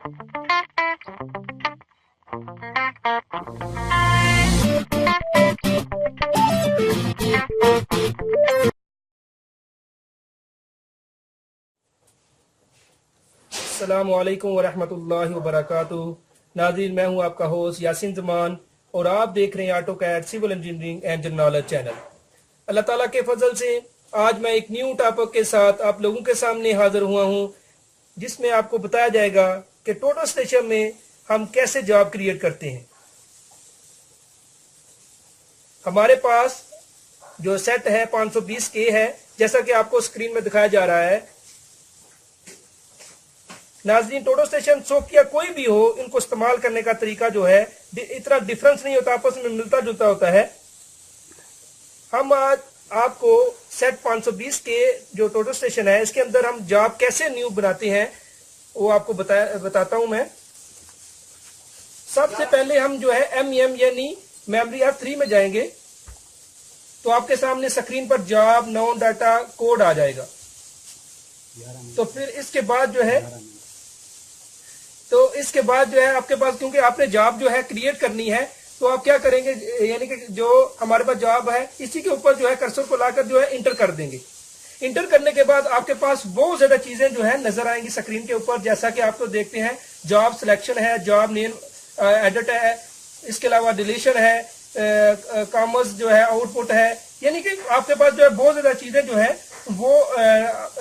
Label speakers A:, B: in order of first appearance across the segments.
A: अस्सलामुअलैकुम वरहमतुल्लाहि वबरकातुहू। नाज़रीन, मैं हूं आपका होस्ट यासीन जमान और आप देख रहे हैं AutoCAD civil engineering and general knowledge channel. अल्लाह ताला के फजल से आज मैं एक न्यू टॉपिक के साथ आप लोगों के सामने हाजिर हुआ हूं, जिसमें आपको बताया जाएगा कि टोटल स्टेशन में हम कैसे जॉब क्रिएट करते हैं। हमारे पास जो सेट है 520K है, जैसा कि आपको स्क्रीन में दिखाया जा रहा है। नाज़रीन, टोटल स्टेशन सोक या कोई भी हो, इनको इस्तेमाल करने का तरीका जो है इतना डिफरेंस नहीं होता, आपस में मिलता जुलता होता है। हम आज आपको सेट 520K जो टोटल स्टेशन है, इसके अंदर हम जॉब कैसे न्यू बनाते हैं वो आपको बताता हूं मैं। सबसे पहले हम जो है MEM यानी मेमोरी F3 में जाएंगे, तो आपके सामने स्क्रीन पर जॉब नॉन डाटा कोड आ जाएगा। तो फिर इसके बाद जो है आपके पास, क्योंकि आपने जॉब जो है क्रिएट करनी है, तो आप क्या करेंगे, यानी कि जो हमारे पास जॉब है इसी के ऊपर जो है कर्सर को लाकर जो है इंटर कर देंगे। इंटर करने के बाद आपके पास बहुत ज्यादा चीजें जो है नजर आएंगी स्क्रीन के ऊपर, जैसा कि आप तो देखते हैं जॉब सिलेक्शन है, जॉब नेम एडिट है, इसके अलावा डिलीशन है, कॉमर्स जो है, आउटपुट है, यानी कि आपके पास जो है बहुत ज्यादा चीजें जो है वो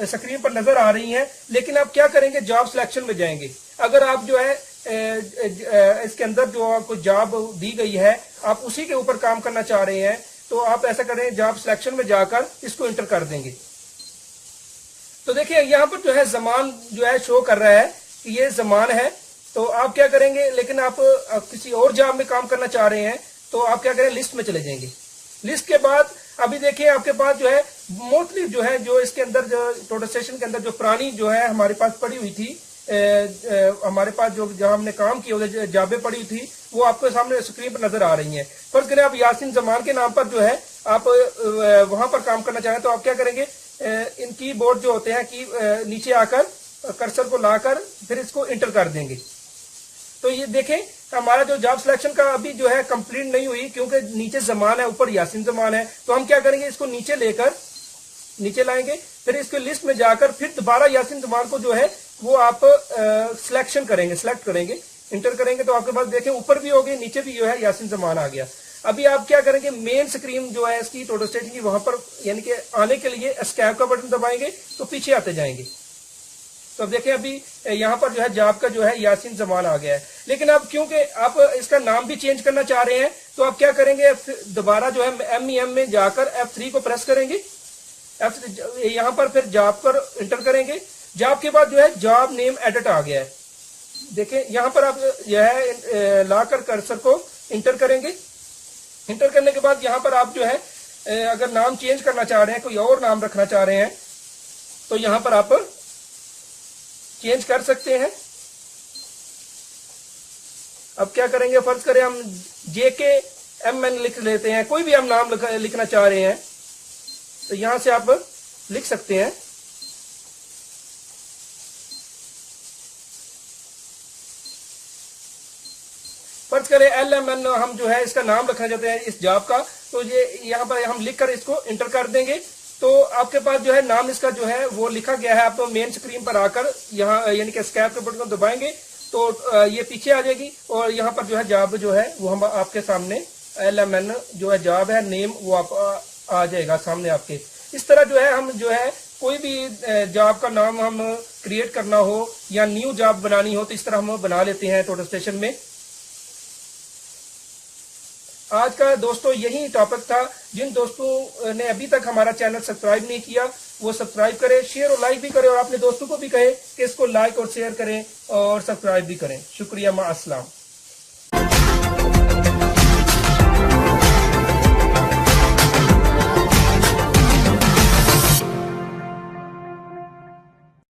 A: स्क्रीन पर नजर आ रही हैं। लेकिन आप क्या करेंगे, जॉब सिलेक्शन में जाएंगे। अगर आप जो है इसके अंदर जो आपको जॉब दी गई है आप उसी के ऊपर काम करना चाह रहे हैं, तो आप ऐसा करें, जॉब सिलेक्शन में जाकर इसको इंटर कर देंगे। तो देखिए यहाँ पर जो है जमान जो है शो कर रहा है कि ये जमान है। तो आप क्या करेंगे, लेकिन आप किसी और जॉब में काम करना चाह रहे हैं, तो आप क्या करें, लिस्ट में चले जाएंगे। लिस्ट के बाद अभी देखिए आपके पास जो है मोस्टली जो है, जो इसके अंदर जो टोटल स्टेशन के अंदर जो पुरानी जो है हमारे पास पड़ी हुई थी, हमारे पास जो जहां हमने काम किया उधर जॉबें पड़ी हुई थी, वो आपके सामने स्क्रीन पर नजर आ रही हैं। फर्ज करें आप यासीन जमान के नाम पर जो है आप वहां पर काम करना चाहें, तो आप क्या करेंगे, इन कीबोर्ड जो होते हैं की नीचे आकर कर्सर को लाकर फिर इसको इंटर कर देंगे। तो ये देखें हमारा जो जॉब सिलेक्शन का अभी जो है कंप्लीट नहीं हुई, क्योंकि नीचे जमान है, ऊपर यासीन जमान है। तो हम क्या करेंगे, इसको नीचे लाएंगे, फिर इसके लिस्ट में जाकर फिर दोबारा यासीन जमान को जो है वो आप सिलेक्ट करेंगे, इंटर करेंगे। तो आपके पास देखें ऊपर भी हो गई, नीचे भी जो है यासीन जमान आ गया। अभी आप क्या करेंगे, मेन स्क्रीन जो है इसकी टोटल स्टेशन की, वहां पर यानी कि आने के लिए एस्केप का बटन दबाएंगे तो पीछे आते जाएंगे। तो अब देखें अभी यहाँ पर जो है जॉब का जो है यासीन जमान आ गया है। लेकिन अब क्योंकि आप इसका नाम भी चेंज करना चाह रहे हैं, तो आप क्या करेंगे, दोबारा जो है MEM में जाकर F3 को प्रेस करेंगे। यहाँ पर फिर जॉब पर इंटर करेंगे। जॉब के बाद जो है जॉब नेम एडिट आ गया है। देखें यहाँ पर आप जो है लाकर कर्सर को इंटर करेंगे। इंटर करने के बाद यहाँ पर आप जो है अगर नाम चेंज करना चाह रहे हैं, कोई और नाम रखना चाह रहे हैं, तो यहाँ पर आप चेंज कर सकते हैं। अब क्या करेंगे, फर्ज करें हम JKMN लिख लेते हैं, कोई भी हम नाम लिखना चाह रहे हैं, तो यहां से आप लिख सकते हैं। फर्ज करें LMN हम जो है इसका नाम रखना चाहते हैं इस जॉब का, तो ये यहाँ पर हम लिखकर इसको इंटर कर देंगे। तो आपके पास जो है नाम इसका जो है वो लिखा गया है। आप तो मेन स्क्रीन पर आकर यहाँ यानी कि एस्केप के बटन को दबाएंगे तो ये पीछे आ जाएगी, और यहाँ पर जो है जॉब जो है वो हम आपके सामने LMN जो है जॉब है नेम वो आप आ जाएगा सामने आपके। इस तरह जो है हम जो है कोई भी जॉब का नाम हम क्रिएट करना हो या न्यू जॉब बनानी हो, तो इस तरह हम बना लेते हैं टोटल स्टेशन में। आज का दोस्तों यही टॉपिक था। जिन दोस्तों ने अभी तक हमारा चैनल सब्सक्राइब नहीं किया वो सब्सक्राइब करें, शेयर और लाइक भी करें, और अपने दोस्तों को भी कहें कि इसको लाइक और शेयर करें और सब्सक्राइब भी करें। शुक्रिया, मा अस्सलाम।